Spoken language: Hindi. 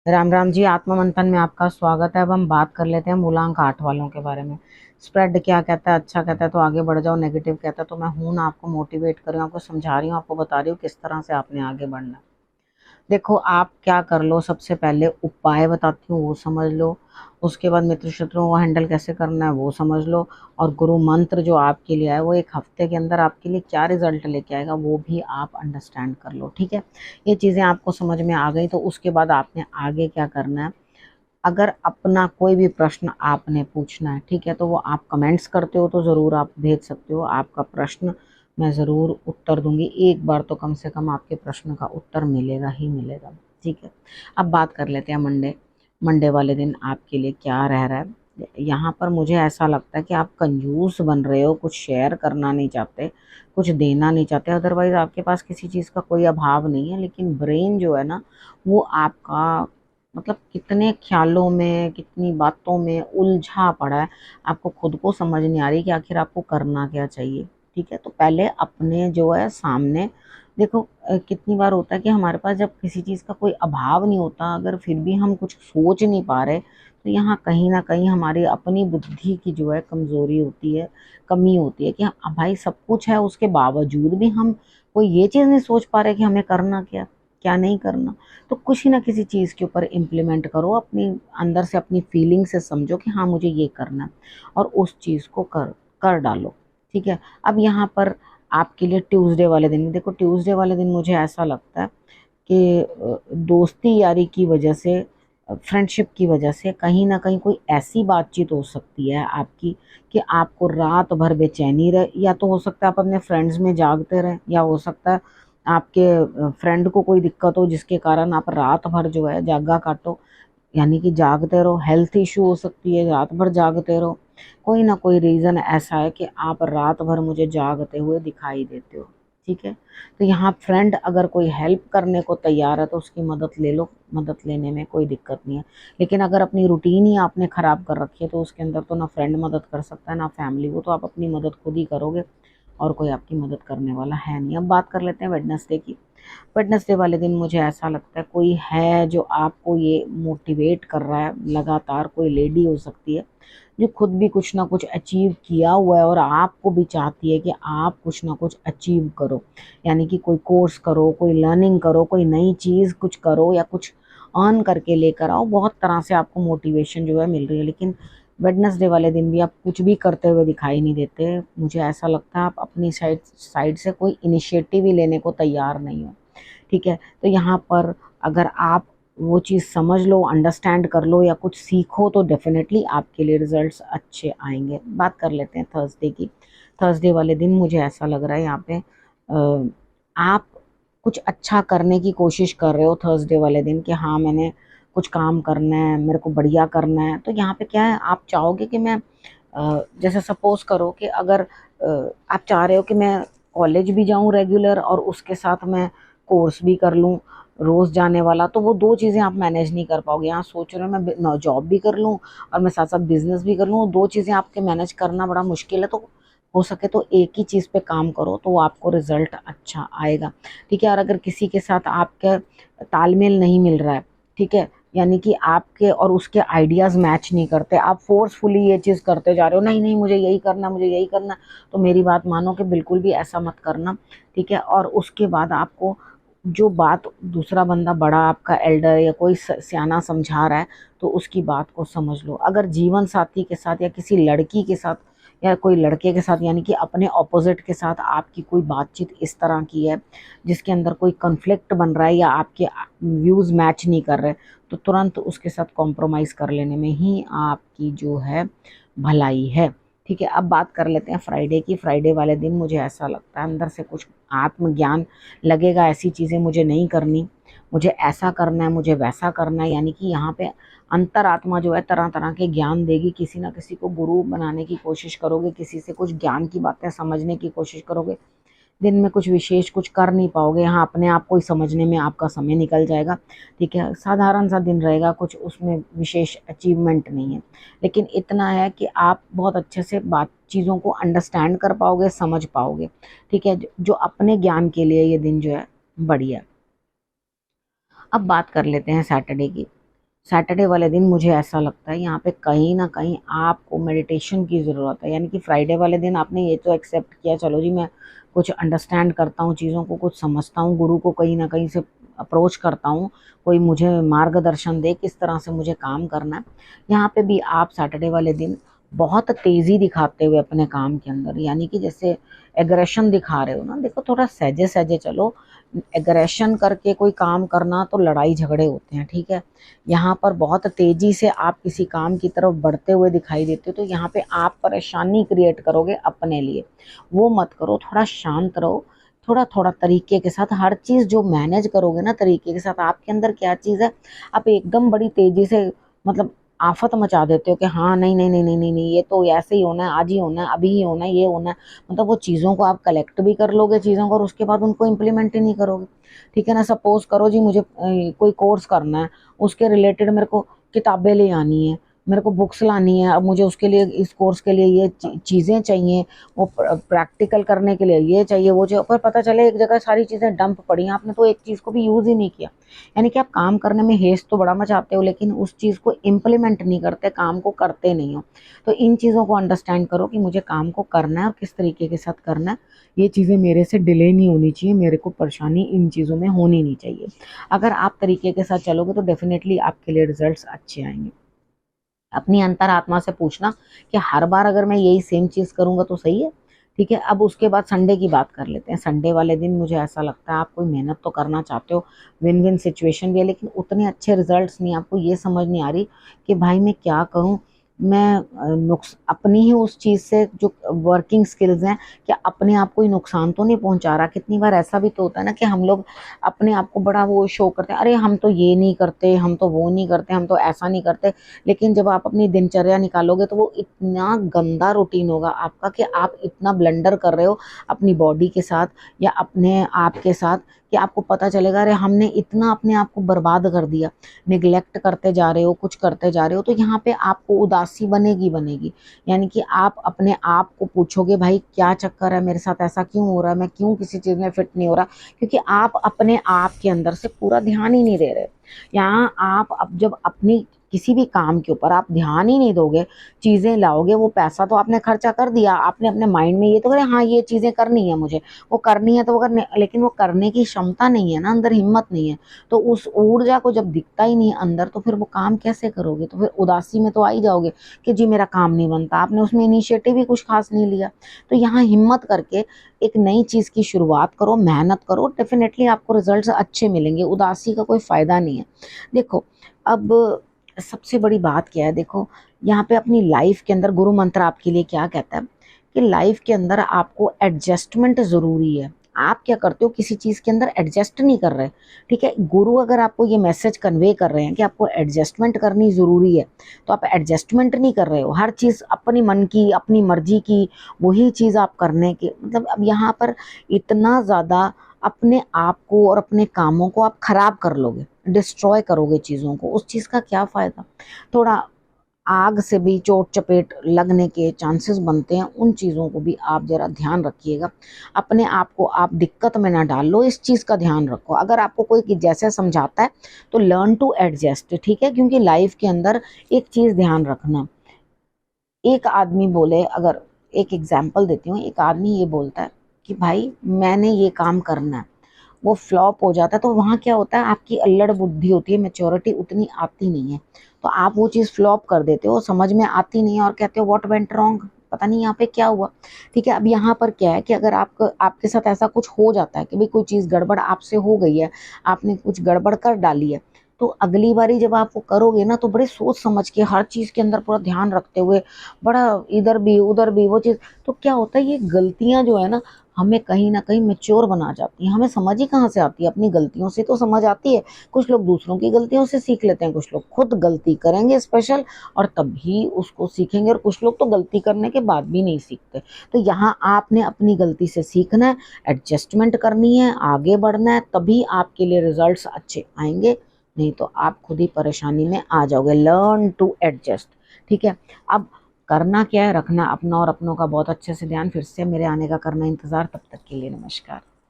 राम राम जी। आत्म मंथन में आपका स्वागत है। अब हम बात कर लेते हैं मूलांक 8 वालों के बारे में। स्प्रेड क्या कहता है? अच्छा कहता है तो आगे बढ़ जाओ, नेगेटिव कहता है तो मैं हूं ना आपको मोटिवेट कर रही हूँ, आपको समझा रही हूँ, आपको बता रही हूँ किस तरह से आपने आगे बढ़ना है। देखो, आप क्या कर लो, सबसे पहले उपाय बताती हूँ वो समझ लो। उसके बाद मित्र शत्रुओं को हैंडल कैसे करना है वो समझ लो। और गुरु मंत्र जो आपके लिए है वो एक हफ्ते के अंदर आपके लिए क्या रिजल्ट लेके आएगा वो भी आप अंडरस्टैंड कर लो। ठीक है, ये चीज़ें आपको समझ में आ गई तो उसके बाद आपने आगे क्या करना है। अगर अपना कोई भी प्रश्न आपने पूछना है, ठीक है, तो वो आप कमेंट्स करते हो तो ज़रूर आप भेज सकते हो। आपका प्रश्न मैं ज़रूर उत्तर दूंगी, एक बार तो कम से कम आपके प्रश्न का उत्तर मिलेगा ही मिलेगा। ठीक है, अब बात कर लेते हैं मंडे। मंडे वाले दिन आपके लिए क्या रह रहा है। यहाँ पर मुझे ऐसा लगता है कि आप कंजूस बन रहे हो, कुछ शेयर करना नहीं चाहते, कुछ देना नहीं चाहते। अदरवाइज आपके पास किसी चीज़ का कोई अभाव नहीं है, लेकिन ब्रेन जो है ना वो आपका मतलब कितने ख्यालों में, कितनी बातों में उलझा पड़ा है, आपको खुद को समझ नहीं आ रही कि आखिर आपको करना क्या चाहिए। ठीक है, तो पहले अपने जो है सामने देखो। कितनी बार होता है कि हमारे पास जब किसी चीज़ का कोई अभाव नहीं होता, अगर फिर भी हम कुछ सोच नहीं पा रहे, तो यहाँ कहीं ना कहीं हमारी अपनी बुद्धि की जो है कमज़ोरी होती है, कमी होती है कि भाई सब कुछ है उसके बावजूद भी हम कोई ये चीज़ नहीं सोच पा रहे कि हमें करना क्या, क्या नहीं करना। तो कुछ ना किसी चीज़ के ऊपर इम्प्लीमेंट करो, अपनी अंदर से अपनी फीलिंग से समझो कि हाँ मुझे ये करना है, और उस चीज़ को कर कर डालो। ठीक है, अब यहाँ पर आपके लिए ट्यूसडे वाले दिन, देखो ट्यूसडे वाले दिन मुझे ऐसा लगता है कि दोस्ती यारी की वजह से, फ्रेंडशिप की वजह से कहीं ना कहीं कोई ऐसी बातचीत हो सकती है आपकी कि आपको रात भर बेचैनी रहे। या तो हो सकता है आप अपने फ्रेंड्स में जागते रहें, या हो सकता है आपके फ्रेंड को कोई दिक्कत हो जिसके कारण आप रात भर जो है जागा काटो, यानी कि जागते रहो। हेल्थ इशू हो सकती है, रात भर जागते रहो। कोई ना कोई रीज़न ऐसा है कि आप रात भर मुझे जागते हुए दिखाई देते हो। ठीक है, तो यहाँ फ्रेंड अगर कोई हेल्प करने को तैयार है तो उसकी मदद ले लो, मदद लेने में कोई दिक्कत नहीं है। लेकिन अगर अपनी रूटीन ही आपने ख़राब कर रखी है तो उसके अंदर तो ना फ्रेंड मदद कर सकता है ना फैमिली, वो तो आप अपनी मदद खुद ही करोगे, और कोई आपकी मदद करने वाला है नहीं। अब बात कर लेते हैं वेडनेसडे की। वेडनेसडे वाले दिन मुझे ऐसा लगता है कोई है जो आपको ये मोटिवेट कर रहा है लगातार, कोई लेडी हो सकती है जो खुद भी कुछ ना कुछ अचीव किया हुआ है और आपको भी चाहती है कि आप कुछ ना कुछ अचीव करो। यानी कि कोई कोर्स करो, कोई लर्निंग करो, कोई नई चीज़ कुछ करो, या कुछ अर्न करके लेकर आओ। बहुत तरह से आपको मोटिवेशन जो है मिल रही है, लेकिन वेडनेसडे वाले दिन भी आप कुछ भी करते हुए दिखाई नहीं देते। मुझे ऐसा लगता है आप अपनी साइड साइड से कोई इनिशिएटिव ही लेने को तैयार नहीं हो। ठीक है, तो यहाँ पर अगर आप वो चीज़ समझ लो, अंडरस्टैंड कर लो या कुछ सीखो तो डेफिनेटली आपके लिए रिजल्ट्स अच्छे आएंगे। बात कर लेते हैं थर्सडे की। थर्सडे वाले दिन मुझे ऐसा लग रहा है यहाँ पे आप कुछ अच्छा करने की कोशिश कर रहे हो थर्सडे वाले दिन कि हाँ मैंने कुछ काम करना है, मेरे को बढ़िया करना है। तो यहाँ पे क्या है, आप चाहोगे कि मैं जैसे सपोज करो कि अगर आप चाह रहे हो कि मैं कॉलेज भी जाऊं रेगुलर और उसके साथ मैं कोर्स भी कर लूं रोज जाने वाला, तो वो दो चीज़ें आप मैनेज नहीं कर पाओगे। यहाँ सोच रहे हो मैं जॉब भी कर लूं और मैं साथ साथ बिजनेस भी कर लूं, दो चीज़ें आपके मैनेज करना बड़ा मुश्किल है। तो हो सके तो एक ही चीज़ पे काम करो तो आपको रिजल्ट अच्छा आएगा। ठीक है, और अगर किसी के साथ आपका तालमेल नहीं मिल रहा है, ठीक है, यानी कि आपके और उसके आइडियाज़ मैच नहीं करते, आप फोर्सफुली ये चीज़ करते जा रहे हो, नहीं नहीं मुझे यही करना, मुझे यही करना, तो मेरी बात मानो कि बिल्कुल भी ऐसा मत करना। ठीक है, और उसके बाद आपको जो बात दूसरा बंदा बड़ा आपका एल्डर या कोई सियाना समझा रहा है तो उसकी बात को समझ लो। अगर जीवन साथी के साथ या किसी लड़की के साथ या कोई लड़के के साथ, यानी कि अपने ऑपोजिट के साथ आपकी कोई बातचीत इस तरह की है जिसके अंदर कोई कन्फ्लिक्ट बन रहा है या आपके व्यूज़ मैच नहीं कर रहे, तो तुरंत उसके साथ कॉम्प्रोमाइज़ कर लेने में ही आपकी जो है भलाई है। ठीक है, अब बात कर लेते हैं फ्राइडे की। फ्राइडे वाले दिन मुझे ऐसा लगता है अंदर से कुछ आत्मज्ञान लगेगा, ऐसी चीज़ें मुझे नहीं करनी, मुझे ऐसा करना है, मुझे वैसा करना है। यानी कि यहाँ पे अंतरात्मा जो है तरह तरह के ज्ञान देगी, किसी ना किसी को गुरु बनाने की कोशिश करोगे, किसी से कुछ ज्ञान की बातें समझने की कोशिश करोगे। दिन में कुछ विशेष कुछ कर नहीं पाओगे, यहाँ अपने आप को ही समझने में आपका समय निकल जाएगा। ठीक है, साधारण सा दिन रहेगा, कुछ उसमें विशेष अचीवमेंट नहीं है, लेकिन इतना है कि आप बहुत अच्छे से बात चीज़ों को अंडरस्टैंड कर पाओगे, समझ पाओगे। ठीक है, जो अपने ज्ञान के लिए ये दिन जो है बढ़िया। अब बात कर लेते हैं सैटरडे की। सैटरडे वाले दिन मुझे ऐसा लगता है यहाँ पे कहीं ना कहीं आपको मेडिटेशन की ज़रूरत है। यानी कि फ्राइडे वाले दिन आपने ये तो एक्सेप्ट किया, चलो जी मैं कुछ अंडरस्टैंड करता हूँ, चीज़ों को कुछ समझता हूँ, गुरु को कहीं ना कहीं से अप्रोच करता हूँ, कोई मुझे मार्गदर्शन दे किस तरह से मुझे काम करना है। यहाँ पे भी आप सैटरडे वाले दिन बहुत तेज़ी दिखाते हुए अपने काम के अंदर, यानी कि जैसे एग्रेशन दिखा रहे हो ना, देखो थोड़ा सहजे सहजे चलो। एग्रेशन करके कोई काम करना तो लड़ाई झगड़े होते हैं, ठीक है। यहाँ पर बहुत तेजी से आप किसी काम की तरफ बढ़ते हुए दिखाई देते हो, तो यहाँ पे आप परेशानी क्रिएट करोगे अपने लिए, वो मत करो। थोड़ा शांत रहो, थोड़ा थोड़ा तरीके के साथ हर चीज़ जो मैनेज करोगे ना तरीके के साथ। आपके अंदर क्या चीज़ है, आप एकदम बड़ी तेजी से मतलब आफत मचा देते हो कि हाँ नहीं नहीं नहीं नहीं नहीं नहीं, ये तो ऐसे ही होना है, आज ही होना है, अभी ही होना है, ये होना है। मतलब वो चीज़ों को आप कलेक्ट भी कर लोगे चीज़ों को, और उसके बाद उनको इम्प्लीमेंट ही नहीं करोगे, ठीक है ना। सपोज करो जी मुझे कोई कोर्स करना है, उसके रिलेटेड मेरे को किताबें ले आनी है, मेरे को बुक्स लानी है, अब मुझे उसके लिए इस कोर्स के लिए ये चीज़ें चाहिए, वो प्रैक्टिकल करने के लिए ये चाहिए वो चाहिए, पर पता चले एक जगह सारी चीज़ें डंप पड़ी हैं, आपने तो एक चीज़ को भी यूज़ ही नहीं किया। यानी कि आप काम करने में हेस्ट तो बड़ा मचाते हो, लेकिन उस चीज़ को इम्प्लीमेंट नहीं करते, काम को करते नहीं हो। तो इन चीज़ों को अंडरस्टैंड करो कि मुझे काम को करना है और किस तरीके के साथ करना है। ये चीज़ें मेरे से डिले नहीं होनी चाहिए, मेरे को परेशानी इन चीज़ों में होनी नहीं चाहिए। अगर आप तरीके के साथ चलोगे तो डेफिनेटली आपके लिए रिजल्ट्स अच्छे आएंगे। अपनी अंतरात्मा से पूछना कि हर बार अगर मैं यही सेम चीज़ करूँगा तो सही है, ठीक है। अब उसके बाद संडे की बात कर लेते हैं। संडे वाले दिन मुझे ऐसा लगता है आप कोई मेहनत तो करना चाहते हो, विन विन सिचुएशन भी है, लेकिन उतने अच्छे रिजल्ट्स नहीं। आपको ये समझ नहीं आ रही कि भाई मैं क्या करूँ, मैं नुक्स अपनी ही उस चीज़ से जो वर्किंग स्किल्स हैं, क्या अपने आप को ही नुकसान तो नहीं पहुंचा रहा। कितनी बार ऐसा भी तो होता है ना कि हम लोग अपने आप को बड़ा वो शो करते हैं, अरे हम तो ये नहीं करते, हम तो वो नहीं करते, हम तो ऐसा नहीं करते। लेकिन जब आप अपनी दिनचर्या निकालोगे तो वो इतना गंदा रूटीन होगा आपका कि आप इतना ब्लंडर कर रहे हो अपनी बॉडी के साथ या अपने आप के साथ, कि आपको पता चलेगा अरे हमने इतना अपने आप को बर्बाद कर दिया, निगलेक्ट करते जा रहे हो, कुछ करते जा रहे हो। तो यहाँ पे आपको उदासी बनेगी बनेगी। यानी कि आप अपने आप को पूछोगे भाई क्या चक्कर है, मेरे साथ ऐसा क्यों हो रहा है, मैं क्यों किसी चीज़ में फिट नहीं हो रहा, क्योंकि आप अपने आप के अंदर से पूरा ध्यान ही नहीं दे रहे। यहाँ आप अब जब अपनी किसी भी काम के ऊपर आप ध्यान ही नहीं दोगे, चीज़ें लाओगे, वो पैसा तो आपने खर्चा कर दिया, आपने अपने माइंड में ये तो करे हाँ ये चीज़ें करनी है मुझे, वो करनी है तो वो करने, लेकिन वो करने की क्षमता नहीं है ना, अंदर हिम्मत नहीं है। तो उस ऊर्जा को जब दिखता ही नहीं है अंदर, तो फिर वो काम कैसे करोगे। तो फिर उदासी में तो आ ही जाओगे कि जी मेरा काम नहीं बनता, आपने उसमें इनिशिएटिव ही कुछ खास नहीं लिया। तो यहाँ हिम्मत करके एक नई चीज़ की शुरुआत करो, मेहनत करो, डेफिनेटली आपको रिजल्ट्स अच्छे मिलेंगे। उदासी का कोई फ़ायदा नहीं है। देखो अब सबसे बड़ी बात क्या है, देखो यहाँ पे अपनी लाइफ के अंदर गुरु मंत्र आपके लिए क्या कहता है कि लाइफ के अंदर आपको एडजस्टमेंट ज़रूरी है। आप क्या करते हो, किसी चीज़ के अंदर एडजस्ट नहीं कर रहे, ठीक है। गुरु अगर आपको ये मैसेज कन्वे कर रहे हैं कि आपको एडजस्टमेंट करनी ज़रूरी है, तो आप एडजस्टमेंट नहीं कर रहे हो, हर चीज़ अपनी मन की अपनी मर्जी की वही चीज़ आप करने के मतलब अब यहाँ पर इतना ज़्यादा अपने आप को और अपने कामों को आप खराब कर लोगे, डिस्ट्रॉय करोगे चीज़ों को, उस चीज़ का क्या फ़ायदा। थोड़ा आग से भी चोट चपेट लगने के चांसेस बनते हैं, उन चीज़ों को भी आप ज़रा ध्यान रखिएगा। अपने आप को आप दिक्कत में ना डाल लो, इस चीज़ का ध्यान रखो। अगर आपको कोई जैसे समझाता है तो लर्न टू एडजस्ट, ठीक है। क्योंकि लाइफ के अंदर एक चीज़ ध्यान रखना, एक आदमी बोले, अगर एक एग्जाम्पल देती हूँ, एक आदमी ये बोलता है कि भाई मैंने ये काम करना है, वो फ्लॉप हो जाता है, तो वहाँ क्या होता है आपकी अल्लड़ बुद्धि होती है, मेच्योरिटी उतनी आती नहीं है, तो आप वो चीज़ फ्लॉप कर देते हो, समझ में आती नहीं है और कहते हो व्हाट वेंट रॉन्ग, पता नहीं यहाँ पे क्या हुआ, ठीक है। अब यहाँ पर क्या है कि अगर आपके साथ ऐसा कुछ हो जाता है कि भाई कोई चीज़ गड़बड़ आपसे हो गई है, आपने कुछ गड़बड़ कर डाली है, तो अगली बारी जब आप वो करोगे ना तो बड़े सोच समझ के हर चीज़ के अंदर पूरा ध्यान रखते हुए, बड़ा इधर भी उधर भी वो चीज़, तो क्या होता है ये गलतियाँ जो है ना हमें कहीं ना कहीं मैच्योर बना जाती हैं। हमें समझ ही कहाँ से आती है, अपनी गलतियों से तो समझ आती है। कुछ लोग दूसरों की गलतियों से सीख लेते हैं, कुछ लोग खुद गलती करेंगे स्पेशल और तभी उसको सीखेंगे, और कुछ लोग तो गलती करने के बाद भी नहीं सीखते। तो यहाँ आपने अपनी गलती से सीखना है, एडजस्टमेंट करनी है, आगे बढ़ना है, तभी आपके लिए रिजल्ट्स अच्छे आएंगे, नहीं तो आप खुद ही परेशानी में आ जाओगे। लर्न टू एडजस्ट, ठीक है। अब करना क्या है, रखना अपना और अपनों का बहुत अच्छे से ध्यान। फिर से मेरे आने का करना इंतज़ार, तब तक के लिए नमस्कार।